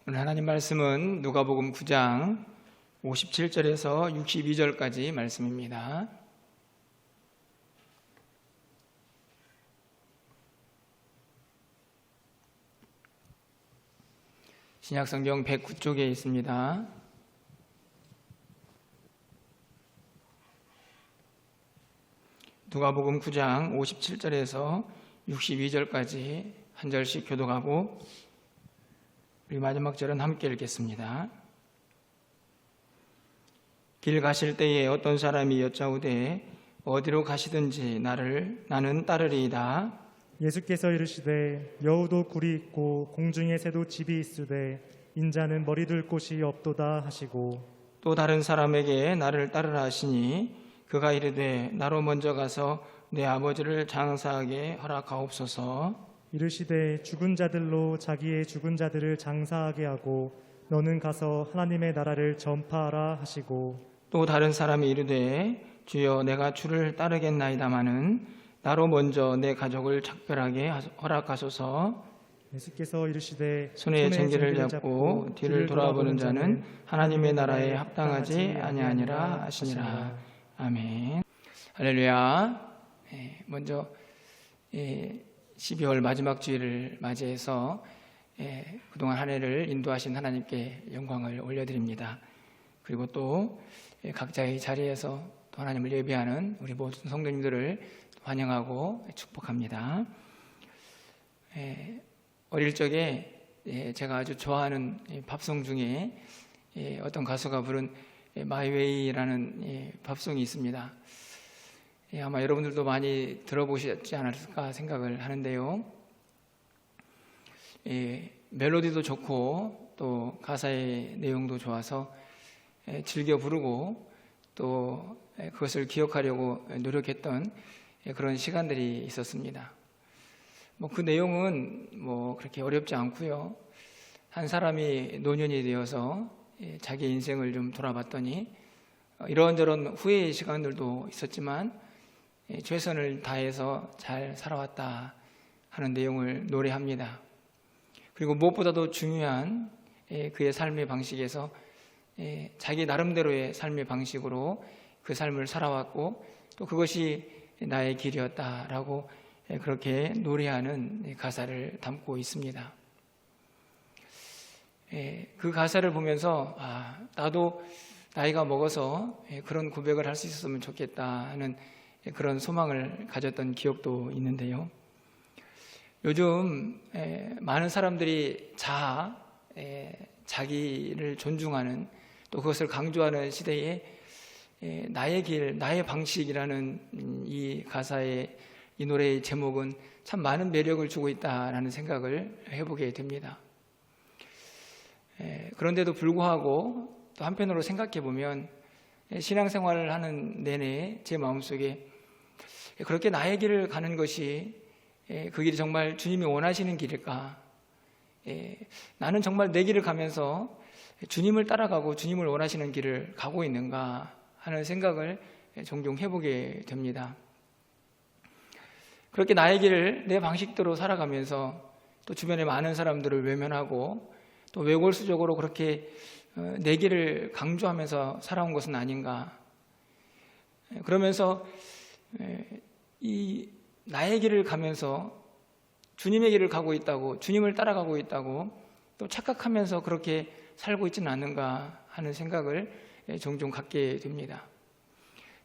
오늘 하나님 말씀은 누가복음 9장 57절에서 62절까지 말씀입니다. 신약성경 109쪽에 있습니다. 누가복음 9장 57절에서 62절까지 한 절씩 교독하고 우리 마지막 절은 함께 읽겠습니다. 길 가실 때에 어떤 사람이 여짜오되 어디로 가시든지 나는 따르리이다. 예수께서 이르시되 여우도 굴이 있고 공중의 새도 집이 있으되 인자는 머리 둘 곳이 없도다 하시고, 또 다른 사람에게 나를 따르라 하시니 그가 이르되 나로 먼저 가서 내 아버지를 장사하게 허락하옵소서. 이르시되 죽은 자들로 자기의 죽은 자들을 장사하게 하고 너는 가서 하나님의 나라를 전파하라 하시고, 또 다른 사람이 이르되 주여 내가 주를 따르겠나이다마는 나로 먼저 내 가족을 작별하게 허락하소서. 예수께서 이르시되 손에 쟁기를 잡고 뒤를 돌아보는 자는 하나님의 나라에 합당하지 아니하니라 하시니라. 아멘. 할렐루야. 먼저 12월 마지막 주일을 맞이해서 그동안 한 해를 인도하신 하나님께 영광을 올려드립니다. 그리고 또 각자의 자리에서 또 하나님을 예배하는 우리 모든 성도님들을 환영하고 축복합니다. 어릴 적에 제가 아주 좋아하는 팝송 중에 어떤 가수가 부른 마이웨이라는 팝송이 있습니다. 아마 여러분들도 많이 들어보셨지 않을까 생각을 하는데요. 멜로디도 좋고 또 가사의 내용도 좋아서 즐겨 부르고 또 그것을 기억하려고 노력했던 그런 시간들이 있었습니다. 그 내용은 그렇게 어렵지 않고요. 한 사람이 노년이 되어서 자기 인생을 좀 돌아봤더니 이런저런 후회의 시간들도 있었지만 최선을 다해서 잘 살아왔다 하는 내용을 노래합니다. 그리고 무엇보다도 중요한 그의 삶의 방식에서 자기 나름대로의 삶의 방식으로 그 삶을 살아왔고 또 그것이 나의 길이었다라고 그렇게 노래하는 가사를 담고 있습니다. 그 가사를 보면서 나도 나이가 먹어서 그런 고백을 할 수 있었으면 좋겠다 하는 그런 소망을 가졌던 기억도 있는데요. 요즘 많은 사람들이 자기를 존중하는 또 그것을 강조하는 시대에 나의 길, 나의 방식이라는 이 가사의 이 노래의 제목은 참 많은 매력을 주고 있다라는 생각을 해보게 됩니다. 그런데도 불구하고 또 한편으로 생각해 보면 신앙생활을 하는 내내 제 마음속에 그렇게 나의 길을 가는 것이 그 길이 정말 주님이 원하시는 길일까? 나는 정말 내 길을 가면서 주님을 따라가고 주님을 원하시는 길을 가고 있는가 하는 생각을 종종 해보게 됩니다. 그렇게 나의 길을 내 방식대로 살아가면서 또 주변의 많은 사람들을 외면하고 또 외골수적으로 그렇게 내 길을 강조하면서 살아온 것은 아닌가. 그러면서 이 나의 길을 가면서 주님의 길을 가고 있다고, 주님을 따라가고 있다고 또 착각하면서 그렇게 살고 있지는 않는가 하는 생각을 종종 갖게 됩니다.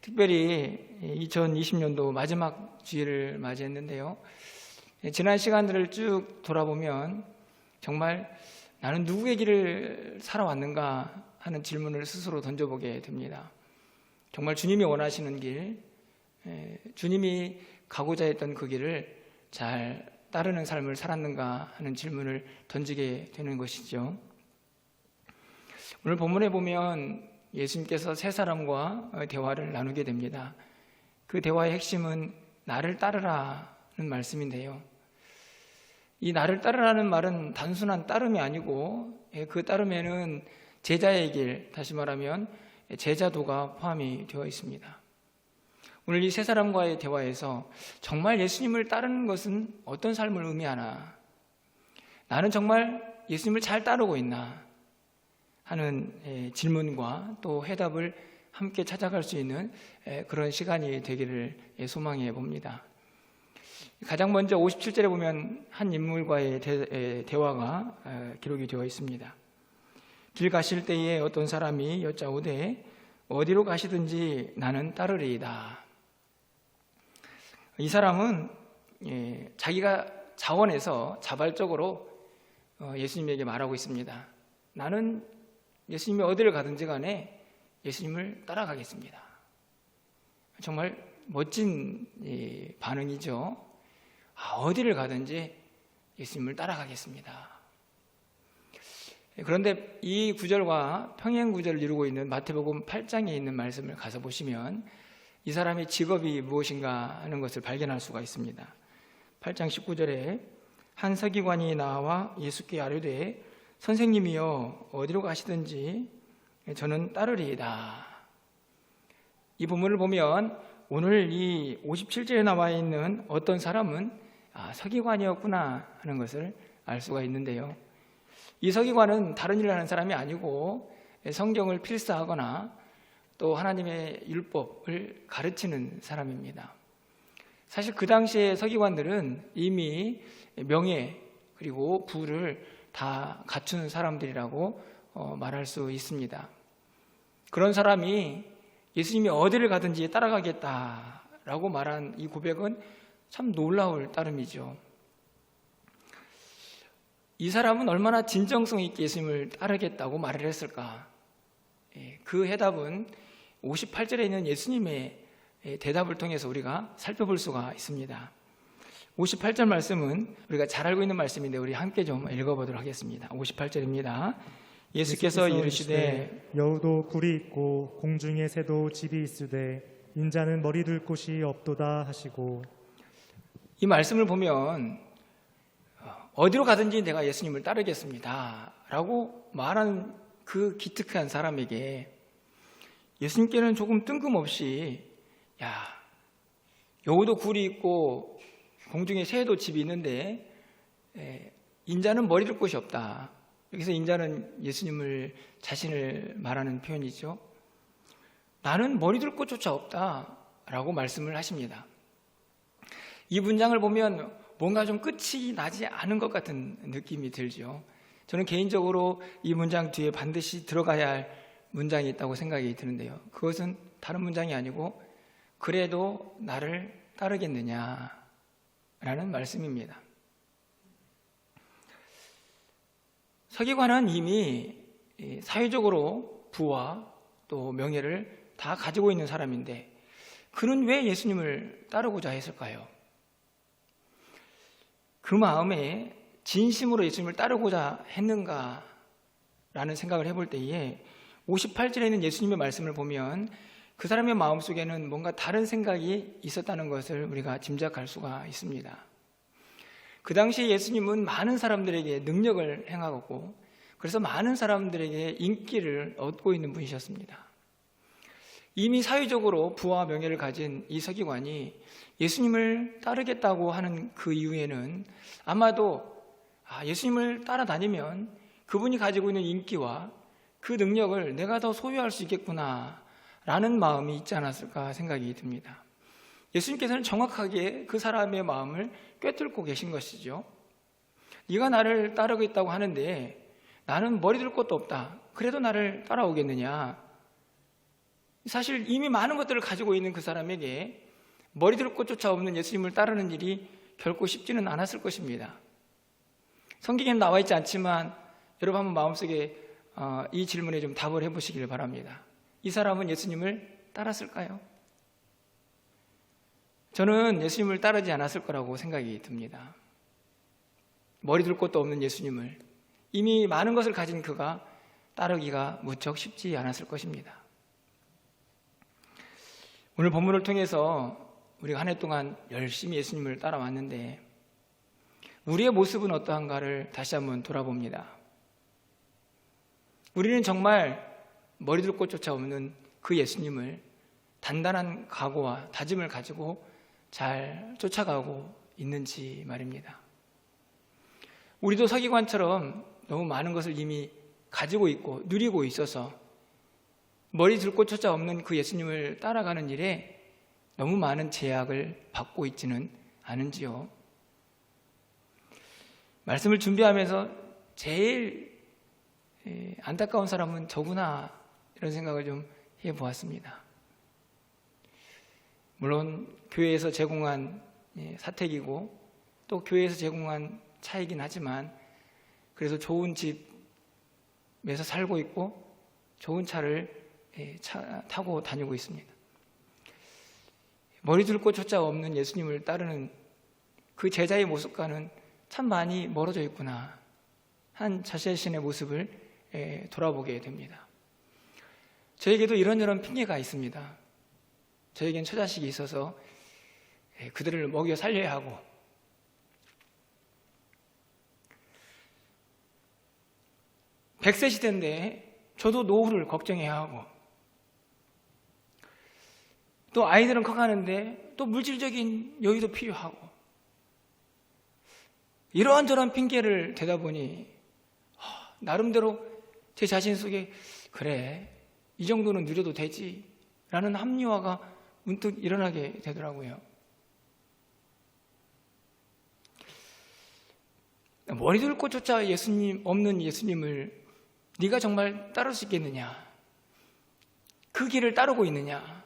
특별히 2020년도 마지막 주일을 맞이했는데요. 지난 시간들을 쭉 돌아보면 정말 나는 누구의 길을 살아왔는가 하는 질문을 스스로 던져보게 됩니다. 정말 주님이 원하시는 길, 주님이 가고자 했던 그 길을 잘 따르는 삶을 살았는가 하는 질문을 던지게 되는 것이죠. 오늘 본문에 보면 예수님께서 세 사람과 대화를 나누게 됩니다. 그 대화의 핵심은 나를 따르라는 말씀인데요. 이 나를 따르라는 말은 단순한 따름이 아니고 그 따름에는 제자의 길, 다시 말하면 제자도가 포함이 되어 있습니다. 오늘 이 세 사람과의 대화에서 정말 예수님을 따르는 것은 어떤 삶을 의미하나? 나는 정말 예수님을 잘 따르고 있나 하는 질문과 또 해답을 함께 찾아갈 수 있는 그런 시간이 되기를 소망해 봅니다. 가장 먼저 57절에 보면 한 인물과의 대화가 기록이 되어 있습니다. 길 가실 때에 어떤 사람이 여짜오되 어디로 가시든지 나는 따르리이다. 이 사람은 자기가 자원해서 자발적으로 예수님에게 말하고 있습니다. 나는 예수님이 어디를 가든지 간에 예수님을 따라가겠습니다. 정말 멋진 반응이죠. 어디를 가든지 예수님을 따라가겠습니다. 그런데 이 구절과 평행 구절을 이루고 있는 마태복음 8장에 있는 말씀을 가서 보시면 이 사람의 직업이 무엇인가 하는 것을 발견할 수가 있습니다. 8장 19절에 한 서기관이 나와 예수께 아뢰되 선생님이여 어디로 가시든지 저는 따르리이다. 이 본문을 보면 오늘 이 57절에 나와 있는 어떤 사람은 서기관이었구나 하는 것을 알 수가 있는데요. 이 서기관은 다른 일을 하는 사람이 아니고 성경을 필사하거나 또 하나님의 율법을 가르치는 사람입니다. 사실 그 당시에 서기관들은 이미 명예 그리고 부를 다 갖춘 사람들이라고 말할 수 있습니다. 그런 사람이 예수님이 어디를 가든지 따라가겠다라고 말한 이 고백은 참 놀라울 따름이죠. 이 사람은 얼마나 진정성 있게 예수님을 따르겠다고 말을 했을까? 그 해답은 58절에 있는 예수님의 대답을 통해서 우리가 살펴볼 수가 있습니다. 58절 말씀은 우리가 잘 알고 있는 말씀인데 우리 함께 좀 읽어보도록 하겠습니다. 58절입니다. 예수께서 이르시되 여우도 굴이 있고 공중의 새도 집이 있으되 인자는 머리 둘 곳이 없도다 하시고. 이 말씀을 보면 어디로 가든지 내가 예수님을 따르겠습니다 라고 말하는 그 기특한 사람에게 예수님께는 조금 뜬금없이 여우도 굴이 있고 공중에 새도 집이 있는데 인자는 머리 둘 곳이 없다. 여기서 인자는 예수님을 자신을 말하는 표현이죠. 나는 머리 둘 곳조차 없다 라고 말씀을 하십니다. 이 문장을 보면 뭔가 좀 끝이 나지 않은 것 같은 느낌이 들죠. 저는 개인적으로 이 문장 뒤에 반드시 들어가야 할 문장이 있다고 생각이 드는데요. 그것은 다른 문장이 아니고 그래도 나를 따르겠느냐 라는 말씀입니다. 서기관은 이미 사회적으로 부와 또 명예를 다 가지고 있는 사람인데 그는 왜 예수님을 따르고자 했을까요? 그 마음에 진심으로 예수님을 따르고자 했는가 라는 생각을 해볼 때에 58절에 있는 예수님의 말씀을 보면 그 사람의 마음속에는 뭔가 다른 생각이 있었다는 것을 우리가 짐작할 수가 있습니다. 그 당시에 예수님은 많은 사람들에게 능력을 행하고 그래서 많은 사람들에게 인기를 얻고 있는 분이셨습니다. 이미 사회적으로 부와 명예를 가진 이 서기관이 예수님을 따르겠다고 하는 그 이유에는 아마도 예수님을 따라다니면 그분이 가지고 있는 인기와 그 능력을 내가 더 소유할 수 있겠구나 라는 마음이 있지 않았을까 생각이 듭니다. 예수님께서는 정확하게 그 사람의 마음을 꿰뚫고 계신 것이죠. 네가 나를 따르겠다고 하는데 나는 머리 둘 곳도 없다. 그래도 나를 따라오겠느냐? 사실 이미 많은 것들을 가지고 있는 그 사람에게 머리 둘 곳조차 없는 예수님을 따르는 일이 결코 쉽지는 않았을 것입니다. 성경에는 나와 있지 않지만 여러분 한번 마음속에 이 질문에 좀 답을 해보시길 바랍니다. 이 사람은 예수님을 따랐을까요? 저는 예수님을 따르지 않았을 거라고 생각이 듭니다. 머리 둘 곳도 없는 예수님을 이미 많은 것을 가진 그가 따르기가 무척 쉽지 않았을 것입니다. 오늘 본문을 통해서 우리가 한 해 동안 열심히 예수님을 따라왔는데 우리의 모습은 어떠한가를 다시 한번 돌아봅니다. 우리는 정말 머리 둘 곳조차 없는 그 예수님을 단단한 각오와 다짐을 가지고 잘 쫓아가고 있는지 말입니다. 우리도 서기관처럼 너무 많은 것을 이미 가지고 있고 누리고 있어서 머리 둘 곳조차 없는 그 예수님을 따라가는 일에 너무 많은 제약을 받고 있지는 않은지요. 말씀을 준비하면서 제일 안타까운 사람은 저구나, 이런 생각을 좀 해보았습니다. 물론 교회에서 제공한 사택이고 또 교회에서 제공한 차이긴 하지만 그래서 좋은 집에서 살고 있고 좋은 차를 타고 다니고 있습니다. 머리 둘 곳조차 없는 예수님을 따르는 그 제자의 모습과는 참 많이 멀어져 있구나 한 자신의 모습을 돌아보게 됩니다. 저에게도 이런저런 핑계가 있습니다. 저에겐 처자식이 있어서 그들을 먹여 살려야 하고, 100세 시대인데 저도 노후를 걱정해야 하고, 또 아이들은 커가는데 또 물질적인 여유도 필요하고, 이러한저러한 핑계를 대다 보니 나름대로 제 자신 속에 그래, 이 정도는 누려도 되지 라는 합리화가 문득 일어나게 되더라고요. 머리 둘 곳조차 예수님 없는 예수님을 네가 정말 따를 수 있겠느냐, 그 길을 따르고 있느냐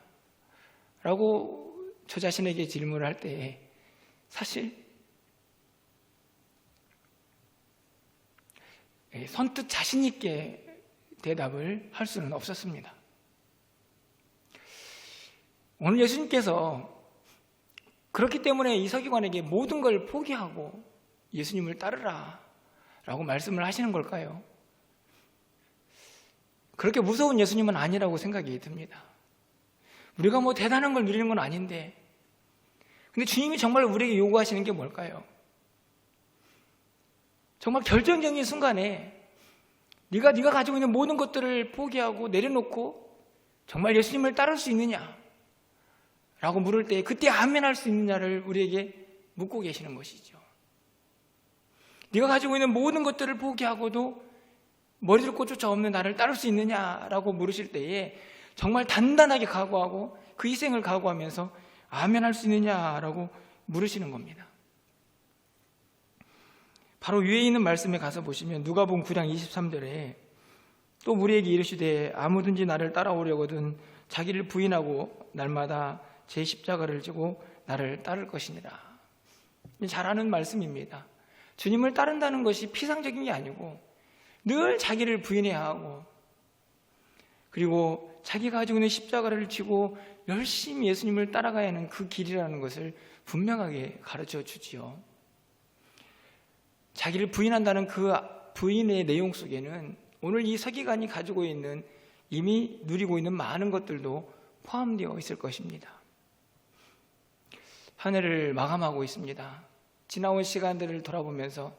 라고 저 자신에게 질문을 할 때 사실 선뜻 자신 있게 대답을 할 수는 없었습니다. 오늘 예수님께서 그렇기 때문에 이 서기관에게 모든 걸 포기하고 예수님을 따르라 라고 말씀을 하시는 걸까요? 그렇게 무서운 예수님은 아니라고 생각이 듭니다. 우리가 뭐 대단한 걸 누리는 건 아닌데, 근데 주님이 정말 우리에게 요구하시는 게 뭘까요? 정말 결정적인 순간에 네가 가지고 있는 모든 것들을 포기하고 내려놓고 정말 예수님을 따를 수 있느냐 라고 물을 때 그때 아멘 할 수 있느냐를 우리에게 묻고 계시는 것이죠. 네가 가지고 있는 모든 것들을 포기하고도 머리둘 곳조차 없는 나를 따를 수 있느냐라고 물으실 때에 정말 단단하게 각오하고 그 희생을 각오하면서 아멘 할 수 있느냐라고 물으시는 겁니다. 바로 위에 있는 말씀에 가서 보시면 누가복음 9장 23절에 또 우리에게 이르시되 아무든지 나를 따라오려거든 자기를 부인하고 날마다 제 십자가를 지고 나를 따를 것이니라. 잘 아는 말씀입니다. 주님을 따른다는 것이 피상적인 게 아니고 늘 자기를 부인해야 하고, 그리고 자기가 가지고 있는 십자가를 지고 열심히 예수님을 따라가야 하는 그 길이라는 것을 분명하게 가르쳐 주지요. 자기를 부인한다는 그 부인의 내용 속에는 오늘 이 서기관이 가지고 있는 이미 누리고 있는 많은 것들도 포함되어 있을 것입니다. 한 해를 마감하고 있습니다. 지나온 시간들을 돌아보면서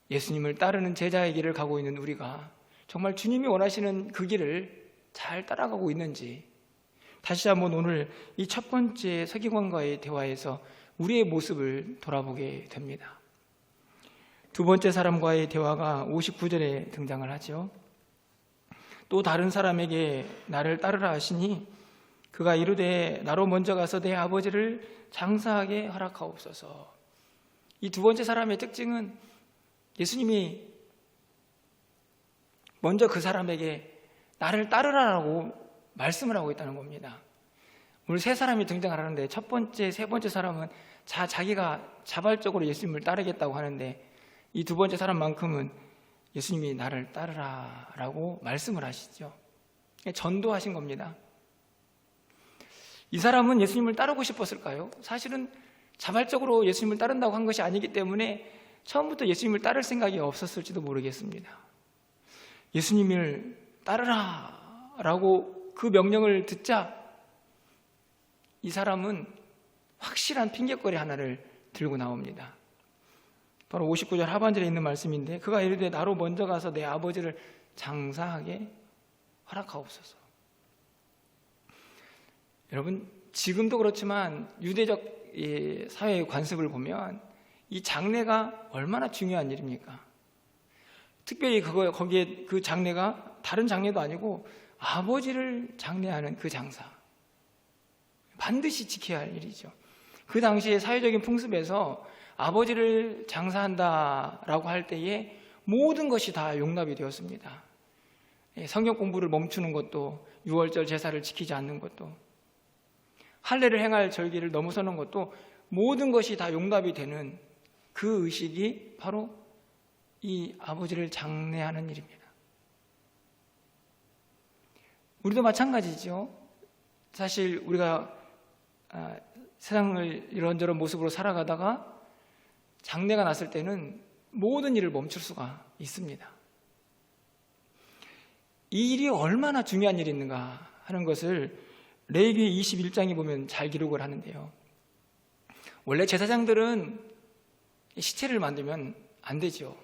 예수님을 따르는 제자의 길을 가고 있는 우리가 정말 주님이 원하시는 그 길을 잘 따라가고 있는지 다시 한번 오늘 이 첫 번째 서기관과의 대화에서 우리의 모습을 돌아보게 됩니다. 두 번째 사람과의 대화가 59절에 등장을 하죠. 또 다른 사람에게 나를 따르라 하시니 그가 이르되 나로 먼저 가서 내 아버지를 장사하게 허락하옵소서. 이 두 번째 사람의 특징은 예수님이 먼저 그 사람에게 나를 따르라라고 말씀을 하고 있다는 겁니다. 오늘 세 사람이 등장을 하는데 첫 번째, 세 번째 사람은 자기가 자발적으로 예수님을 따르겠다고 하는데 이 두 번째 사람만큼은 예수님이 나를 따르라라고 말씀을 하시죠. 전도하신 겁니다. 이 사람은 예수님을 따르고 싶었을까요? 사실은 자발적으로 예수님을 따른다고 한 것이 아니기 때문에 처음부터 예수님을 따를 생각이 없었을지도 모르겠습니다. 예수님을 따르라라고 그 명령을 듣자 이 사람은 확실한 핑계거리 하나를 들고 나옵니다. 바로 59절 하반절에 있는 말씀인데 그가 이르되 나로 먼저 가서 내 아버지를 장사하게 허락하옵소서. 여러분, 지금도 그렇지만 유대적 사회의 관습을 보면 이 장례가 얼마나 중요한 일입니까? 특별히 거기에 그 장례가 다른 장례도 아니고 아버지를 장례하는 그 장사, 반드시 지켜야 할 일이죠. 그 당시에 사회적인 풍습에서 아버지를 장사한다라고 할 때에 모든 것이 다 용납이 되었습니다. 성경 공부를 멈추는 것도, 유월절 제사를 지키지 않는 것도, 할례를 행할 절기를 넘어서는 것도 모든 것이 다 용납이 되는 그 의식이 바로 이 아버지를 장례하는 일입니다. 우리도 마찬가지죠. 사실 우리가 세상을 이런저런 모습으로 살아가다가 장례가 났을 때는 모든 일을 멈출 수가 있습니다. 이 일이 얼마나 중요한 일이 있는가 하는 것을 레위기 21장에 보면 잘 기록을 하는데요. 원래 제사장들은 시체를 만들면 안 되죠.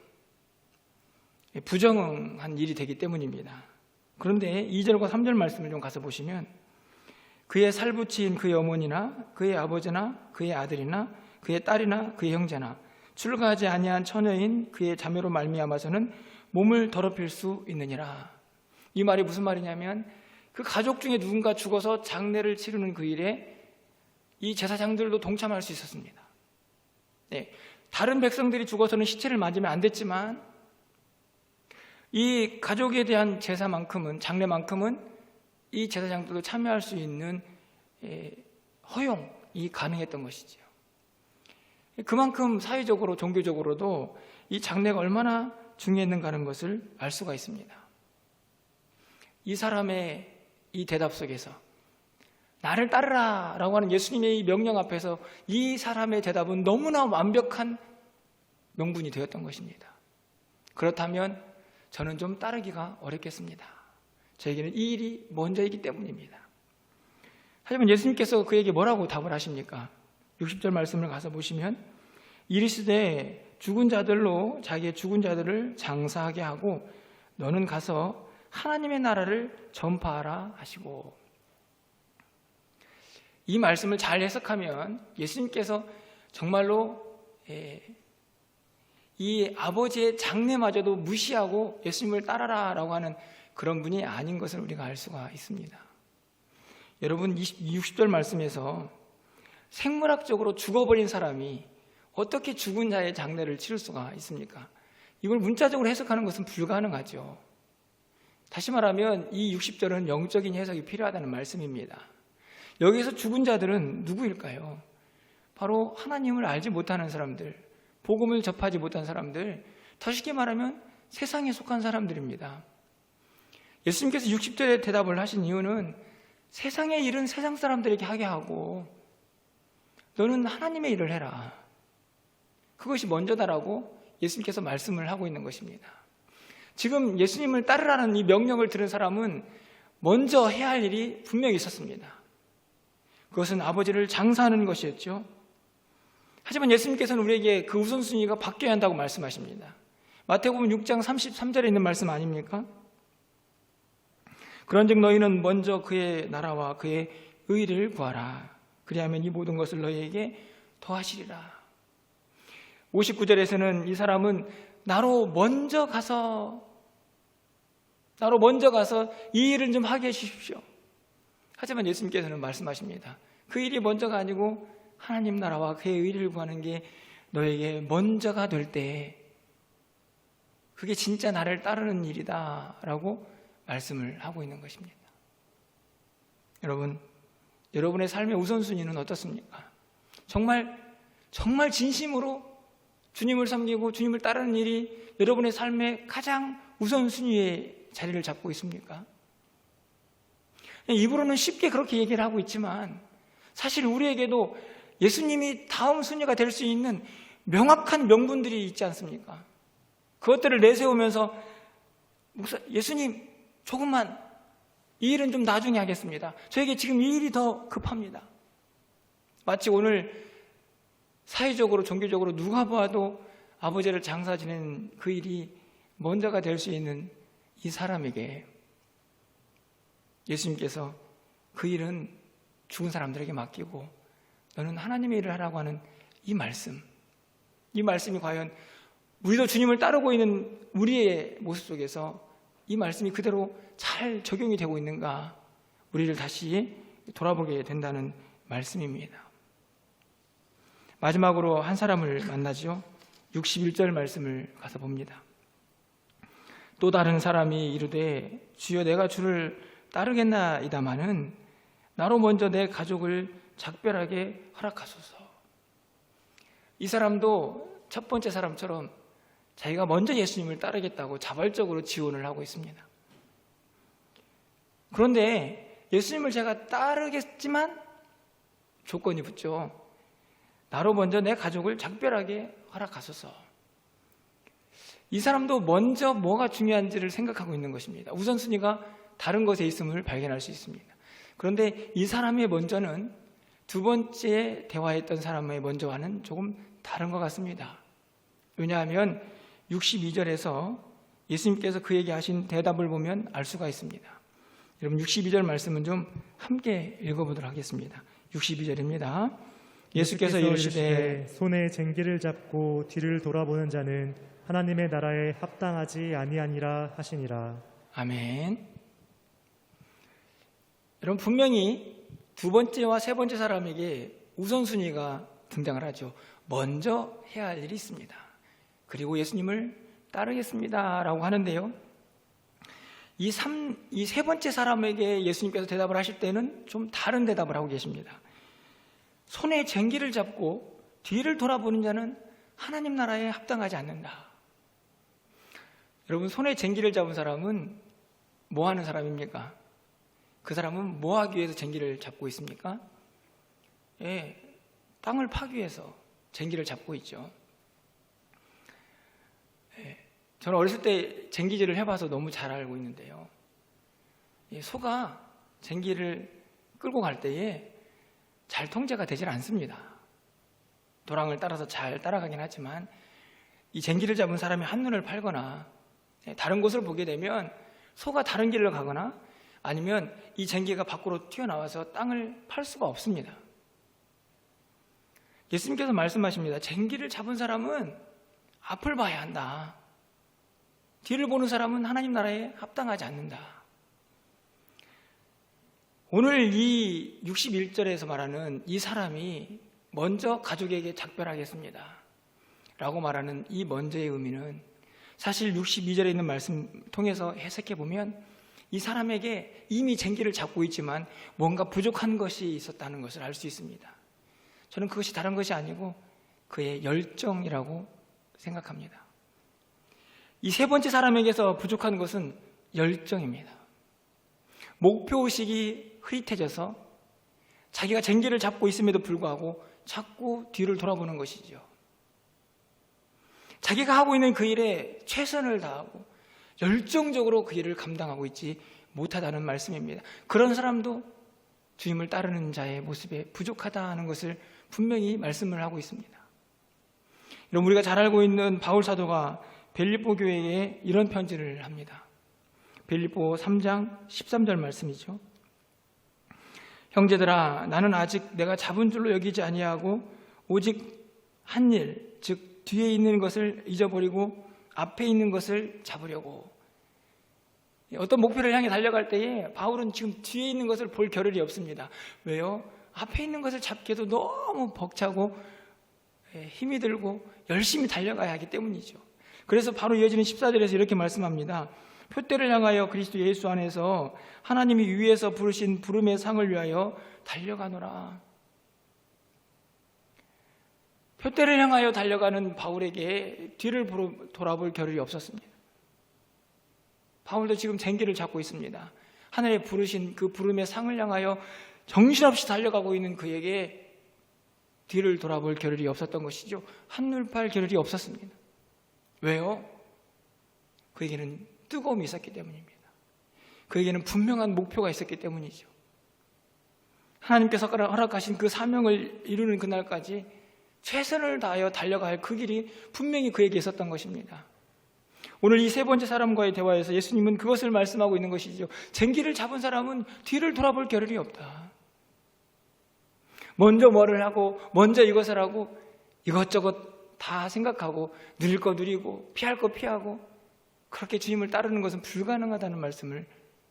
부정한 일이 되기 때문입니다. 그런데 2절과 3절 말씀을 좀 가서 보시면 그의 살부친 그의 어머니나 그의 아버지나 그의 아들이나 그의 딸이나 그의 형제나 출가하지 아니한 처녀인 그의 자매로 말미암아서는 몸을 더럽힐 수 있느니라. 이 말이 무슨 말이냐면 그 가족 중에 누군가 죽어서 장례를 치르는 그 일에 이 제사장들도 동참할 수 있었습니다. 네, 다른 백성들이 죽어서는 시체를 만지면 안 됐지만 이 가족에 대한 제사만큼은, 장례만큼은 이 제사장들도 참여할 수 있는 허용이 가능했던 것이죠. 그만큼 사회적으로, 종교적으로도 이 장례가 얼마나 중요했는가 하는 것을 알 수가 있습니다. 이 사람의 이 대답 속에서 나를 따르라 라고 하는 예수님의 이 명령 앞에서 이 사람의 대답은 너무나 완벽한 명분이 되었던 것입니다. 그렇다면 저는 좀 따르기가 어렵겠습니다. 저에게는 이 일이 먼저이기 때문입니다. 하지만 예수님께서 그에게 뭐라고 답을 하십니까? 60절 말씀을 가서 보시면 이르시되 죽은 자들로 자기의 죽은 자들을 장사하게 하고 너는 가서 하나님의 나라를 전파하라 하시고, 이 말씀을 잘 해석하면 예수님께서 정말로 이 아버지의 장례마저도 무시하고 예수님을 따라라 라고 하는 그런 분이 아닌 것을 우리가 알 수가 있습니다. 여러분, 60절 말씀에서 생물학적으로 죽어버린 사람이 어떻게 죽은 자의 장례를 치를 수가 있습니까? 이걸 문자적으로 해석하는 것은 불가능하죠. 다시 말하면 이 60절은 영적인 해석이 필요하다는 말씀입니다. 여기서 죽은 자들은 누구일까요? 바로 하나님을 알지 못하는 사람들, 복음을 접하지 못한 사람들, 더 쉽게 말하면 세상에 속한 사람들입니다. 예수님께서 60절에 대답을 하신 이유는 세상의 일은 세상 사람들에게 하게 하고 너는 하나님의 일을 해라, 그것이 먼저다라고 예수님께서 말씀을 하고 있는 것입니다. 지금 예수님을 따르라는 이 명령을 들은 사람은 먼저 해야 할 일이 분명히 있었습니다. 그것은 아버지를 장사하는 것이었죠. 하지만 예수님께서는 우리에게 그 우선순위가 바뀌어야 한다고 말씀하십니다. 마태복음 6장 33절에 있는 말씀 아닙니까? 그런즉 너희는 먼저 그의 나라와 그의 의를 구하라. 그리하면 이 모든 것을 너희에게 더하시리라. 59절에서는 이 사람은 나로 먼저 가서 이 일을 좀 하게 해주십시오. 하지만 예수님께서는 말씀하십니다. 그 일이 먼저가 아니고 하나님 나라와 그의 의를 구하는 게 너에게 먼저가 될 때 그게 진짜 나를 따르는 일이다 라고 말씀을 하고 있는 것입니다. 여러분, 여러분의 삶의 우선순위는 어떻습니까? 정말 진심으로 주님을 섬기고 주님을 따르는 일이 여러분의 삶의 가장 우선순위의 자리를 잡고 있습니까? 입으로는 쉽게 그렇게 얘기를 하고 있지만 사실 우리에게도 예수님이 다음 순위가 될 수 있는 명확한 명분들이 있지 않습니까? 그것들을 내세우면서 예수님 조금만 이 일은 좀 나중에 하겠습니다. 저에게 지금 이 일이 더 급합니다. 마치 오늘 사회적으로 종교적으로 누가 봐도 아버지를 장사 지내는 그 일이 먼저가 될 수 있는 이 사람에게 예수님께서 그 일은 죽은 사람들에게 맡기고 너는 하나님의 일을 하라고 하는 이 말씀이 과연 우리도 주님을 따르고 있는 우리의 모습 속에서 이 말씀이 그대로 잘 적용이 되고 있는가, 우리를 다시 돌아보게 된다는 말씀입니다. 마지막으로 한 사람을 만나죠. 61절 말씀을 가서 봅니다. 또 다른 사람이 이르되 주여 내가 주를 따르겠나이다마는 나로 먼저 내 가족을 작별하게 허락하소서. 이 사람도 첫 번째 사람처럼 자기가 먼저 예수님을 따르겠다고 자발적으로 지원을 하고 있습니다. 그런데 예수님을 제가 따르겠지만 조건이 붙죠. 나로 먼저 내 가족을 작별하게 허락하소서. 이 사람도 먼저 뭐가 중요한지를 생각하고 있는 것입니다. 우선순위가 다른 것에 있음을 발견할 수 있습니다. 그런데 이 사람의 먼저는 두 번째 대화했던 사람의 먼저와는 조금 다른 것 같습니다. 왜냐하면 62절에서 예수님께서 그에게 하신 대답을 보면 알 수가 있습니다. 여러분 62절 말씀은 좀 함께 읽어보도록 하겠습니다. 62절입니다. 예수께서 이르시되 손에 쟁기를 잡고 뒤를 돌아보는 자는 하나님의 나라에 합당하지 아니하니라 하시니라. 아멘. 여러분 분명히 두 번째와 세 번째 사람에게 우선순위가 등장을 하죠. 먼저 해야 할 일이 있습니다. 그리고 예수님을 따르겠습니다 라고 하는데요, 이 세 번째 사람에게 예수님께서 대답을 하실 때는 좀 다른 대답을 하고 계십니다. 손에 쟁기를 잡고 뒤를 돌아보는 자는 하나님 나라에 합당하지 않는다. 여러분 손에 쟁기를 잡은 사람은 뭐 하는 사람입니까? 그 사람은 뭐 하기 위해서 쟁기를 잡고 있습니까? 예, 땅을 파기 위해서 쟁기를 잡고 있죠. 예, 저는 어렸을 때 쟁기질을 해봐서 너무 잘 알고 있는데요, 예, 소가 쟁기를 끌고 갈 때에 잘 통제가 되질 않습니다. 도랑을 따라서 잘 따라가긴 하지만 이 쟁기를 잡은 사람이 한눈을 팔거나 다른 곳을 보게 되면 소가 다른 길을 가거나 아니면 이 쟁기가 밖으로 튀어나와서 땅을 팔 수가 없습니다. 예수님께서 말씀하십니다. 쟁기를 잡은 사람은 앞을 봐야 한다. 뒤를 보는 사람은 하나님 나라에 합당하지 않는다. 오늘 이 61절에서 말하는 이 사람이 먼저 가족에게 작별하겠습니다 라고 말하는 이 먼저의 의미는 사실 62절에 있는 말씀 통해서 해석해 보면 이 사람에게 이미 쟁기를 잡고 있지만 뭔가 부족한 것이 있었다는 것을 알 수 있습니다. 저는 그것이 다른 것이 아니고 그의 열정이라고 생각합니다. 이 세 번째 사람에게서 부족한 것은 열정입니다. 목표의식이 흐릿해져서 자기가 쟁기를 잡고 있음에도 불구하고 자꾸 뒤를 돌아보는 것이죠. 자기가 하고 있는 그 일에 최선을 다하고 열정적으로 그 일을 감당하고 있지 못하다는 말씀입니다. 그런 사람도 주님을 따르는 자의 모습에 부족하다는 것을 분명히 말씀을 하고 있습니다. 여러분 우리가 잘 알고 있는 바울 사도가 빌립보 교회에 이런 편지를 합니다. 빌립보 3장 13절 말씀이죠. 형제들아 나는 아직 내가 잡은 줄로 여기지 아니하고 오직 한 일, 즉 뒤에 있는 것을 잊어버리고 앞에 있는 것을 잡으려고. 어떤 목표를 향해 달려갈 때에 바울은 지금 뒤에 있는 것을 볼 겨를이 없습니다. 왜요? 앞에 있는 것을 잡기에도 너무 벅차고 힘이 들고 열심히 달려가야 하기 때문이죠. 그래서 바로 이어지는 14절에서 이렇게 말씀합니다. 표대를 향하여 그리스도 예수 안에서 하나님이 위에서 부르신 부름의 상을 위하여 달려가노라. 표대를 향하여 달려가는 바울에게 뒤를 돌아볼 겨를이 없었습니다. 바울도 지금 쟁기를 잡고 있습니다. 하늘에 부르신 그 부름의 상을 향하여 정신없이 달려가고 있는 그에게 뒤를 돌아볼 겨를이 없었던 것이죠. 한눈 팔 겨를이 없었습니다. 왜요? 그에게는 뜨거움이 있었기 때문입니다. 그에게는 분명한 목표가 있었기 때문이죠. 하나님께서 허락하신 그 사명을 이루는 그날까지 최선을 다하여 달려가야 할 그 길이 분명히 그에게 있었던 것입니다. 오늘 이 세 번째 사람과의 대화에서 예수님은 그것을 말씀하고 있는 것이죠. 쟁기를 잡은 사람은 뒤를 돌아볼 겨를이 없다. 먼저 뭐를 하고 먼저 이것을 하고 이것저것 다 생각하고 누릴 거 누리고 피할 거 피하고 그렇게 주님을 따르는 것은 불가능하다는 말씀을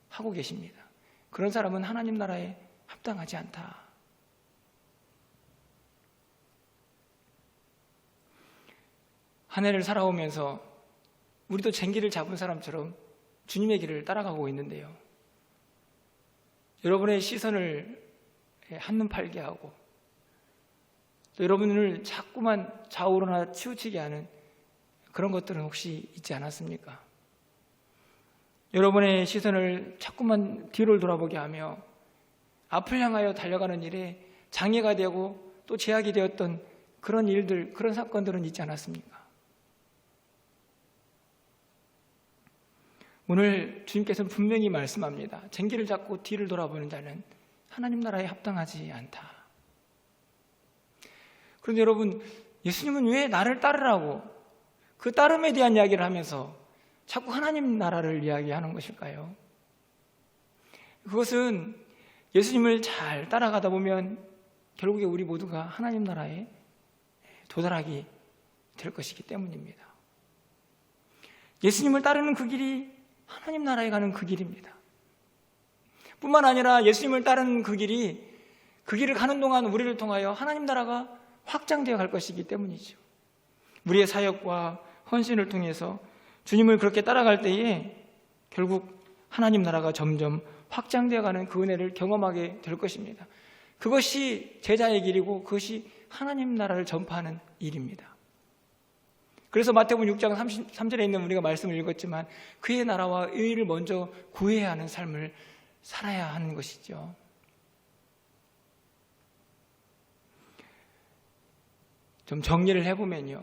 하고 계십니다. 그런 사람은 하나님 나라에 합당하지 않다. 한 해를 살아오면서 우리도 쟁기를 잡은 사람처럼 주님의 길을 따라가고 있는데요. 여러분의 시선을 한눈 팔게 하고 또 여러분을 자꾸만 좌우로나 치우치게 하는 그런 것들은 혹시 있지 않았습니까? 여러분의 시선을 자꾸만 뒤를 돌아보게 하며 앞을 향하여 달려가는 일에 장애가 되고 또 제약이 되었던 그런 일들, 그런 사건들은 있지 않았습니까? 오늘 주님께서는 분명히 말씀합니다. 쟁기를 잡고 뒤를 돌아보는 자는 하나님 나라에 합당하지 않다. 그런데 여러분, 예수님은 왜 나를 따르라고 그 따름에 대한 이야기를 하면서 자꾸 하나님 나라를 이야기하는 것일까요? 그것은 예수님을 잘 따라가다 보면 결국에 우리 모두가 하나님 나라에 도달하게 될 것이기 때문입니다. 예수님을 따르는 그 길이 하나님 나라에 가는 그 길입니다. 뿐만 아니라 예수님을 따르는 그 길을 가는 동안 우리를 통하여 하나님 나라가 확장되어 갈 것이기 때문이죠. 우리의 사역과 헌신을 통해서 주님을 그렇게 따라갈 때에 결국 하나님 나라가 점점 확장되어 가는 그 은혜를 경험하게 될 것입니다. 그것이 제자의 길이고 그것이 하나님 나라를 전파하는 일입니다. 그래서 마태복음 6장 33절에 있는 우리가 말씀을 읽었지만 그의 나라와 의를 먼저 구해야 하는 삶을 살아야 하는 것이죠. 좀 정리를 해보면요,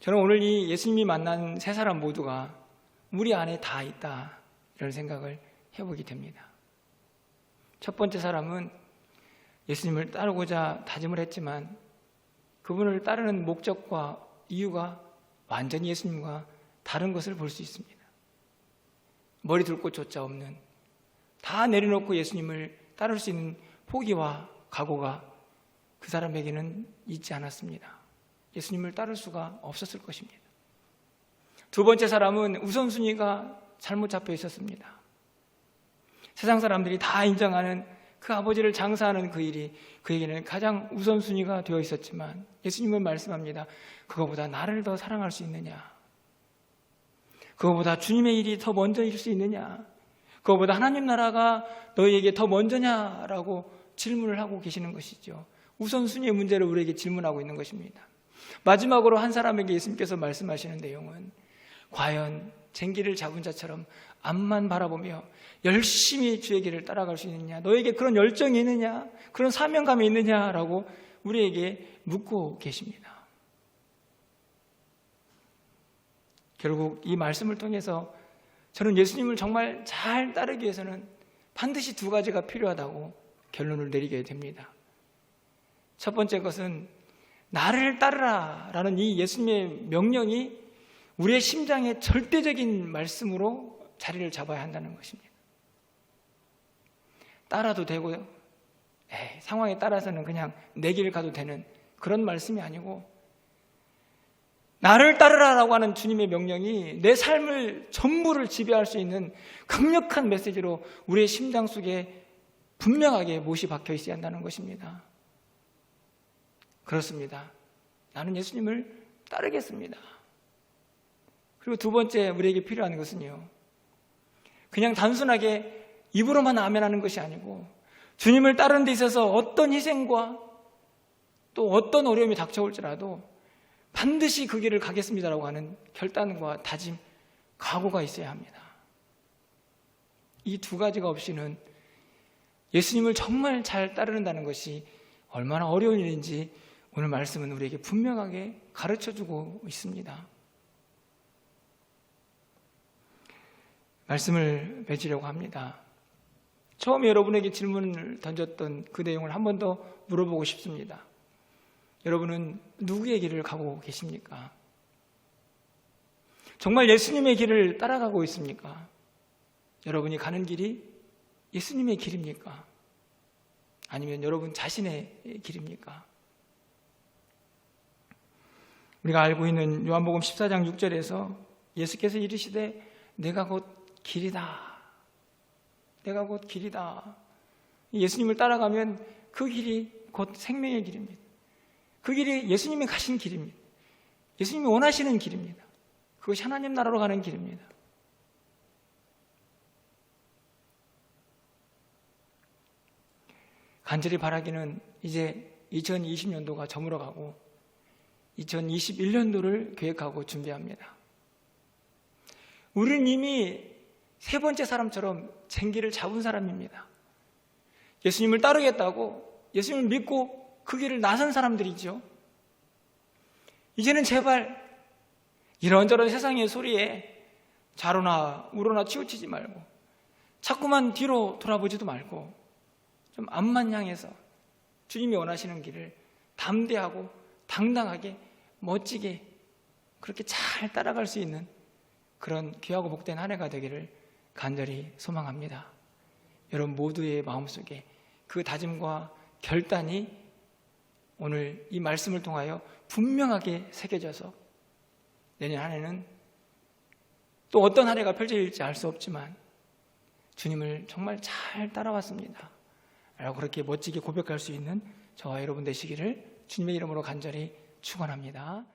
저는 오늘 이 예수님이 만난 세 사람 모두가 우리 안에 다 있다 이런 생각을 해보게 됩니다. 첫 번째 사람은 예수님을 따르고자 다짐을 했지만 그분을 따르는 목적과 이유가 완전히 예수님과 다른 것을 볼 수 있습니다. 머리 둘 곳조차 없는, 다 내려놓고 예수님을 따를 수 있는 포기와 각오가 그 사람에게는 있지 않았습니다. 예수님을 따를 수가 없었을 것입니다. 두 번째 사람은 우선순위가 잘못 잡혀 있었습니다. 세상 사람들이 다 인정하는 그 아버지를 장사하는 그 일이 그에게는 가장 우선순위가 되어 있었지만 예수님은 말씀합니다. 그거보다 나를 더 사랑할 수 있느냐? 그거보다 주님의 일이 더 먼저일 수 있느냐? 그거보다 하나님 나라가 너희에게 더 먼저냐라고 질문을 하고 계시는 것이죠. 우선순위의 문제를 우리에게 질문하고 있는 것입니다. 마지막으로 한 사람에게 예수님께서 말씀하시는 내용은 과연 쟁기를 잡은 자처럼 앞만 바라보며 열심히 주의 길을 따라갈 수 있느냐, 너에게 그런 열정이 있느냐, 그런 사명감이 있느냐라고 우리에게 묻고 계십니다. 결국 이 말씀을 통해서 저는 예수님을 정말 잘 따르기 위해서는 반드시 두 가지가 필요하다고 결론을 내리게 됩니다. 첫 번째 것은 나를 따르라 라는 이 예수님의 명령이 우리의 심장에 절대적인 말씀으로 자리를 잡아야 한다는 것입니다. 따라도 되고 상황에 따라서는 그냥 내 길 가도 되는 그런 말씀이 아니고 나를 따르라라고 하는 주님의 명령이 내 삶을 전부를 지배할 수 있는 강력한 메시지로 우리의 심장 속에 분명하게 못이 박혀 있어야 한다는 것입니다. 그렇습니다. 나는 예수님을 따르겠습니다. 그리고 두 번째 우리에게 필요한 것은요, 그냥 단순하게 입으로만 아멘하는 것이 아니고 주님을 따르는 데 있어서 어떤 희생과 또 어떤 어려움이 닥쳐올지라도 반드시 그 길을 가겠습니다라고 하는 결단과 다짐, 각오가 있어야 합니다. 이 두 가지가 없이는 예수님을 정말 잘 따르는다는 것이 얼마나 어려운 일인지 오늘 말씀은 우리에게 분명하게 가르쳐주고 있습니다. 말씀을 맺으려고 합니다. 처음에 여러분에게 질문을 던졌던 그 내용을 한 번 더 물어보고 싶습니다. 여러분은 누구의 길을 가고 계십니까? 정말 예수님의 길을 따라가고 있습니까? 여러분이 가는 길이 예수님의 길입니까? 아니면 여러분 자신의 길입니까? 우리가 알고 있는 요한복음 14장 6절에서 예수께서 이르시되 내가 곧 길이다. 내가 곧 길이다. 예수님을 따라가면 그 길이 곧 생명의 길입니다. 그 길이 예수님이 가신 길입니다. 예수님이 원하시는 길입니다. 그것이 하나님 나라로 가는 길입니다. 간절히 바라기는 이제 2020년도가 저물어가고 2021년도를 계획하고 준비합니다. 우리는 이미 세 번째 사람처럼 쟁기를 잡은 사람입니다. 예수님을 따르겠다고 예수님을 믿고 그 길을 나선 사람들이죠. 이제는 제발 이런저런 세상의 소리에 좌로나 우로나 치우치지 말고 자꾸만 뒤로 돌아보지도 말고 좀 앞만 향해서 주님이 원하시는 길을 담대하고 당당하게 멋지게 그렇게 잘 따라갈 수 있는 그런 귀하고 복된 한 해가 되기를 간절히 소망합니다. 여러분 모두의 마음속에 그 다짐과 결단이 오늘 이 말씀을 통하여 분명하게 새겨져서 내년 한 해는 또 어떤 한 해가 펼쳐질지 알 수 없지만 주님을 정말 잘 따라왔습니다 라고 그렇게 멋지게 고백할 수 있는 저와 여러분 되시기를 주님의 이름으로 간절히 축원합니다.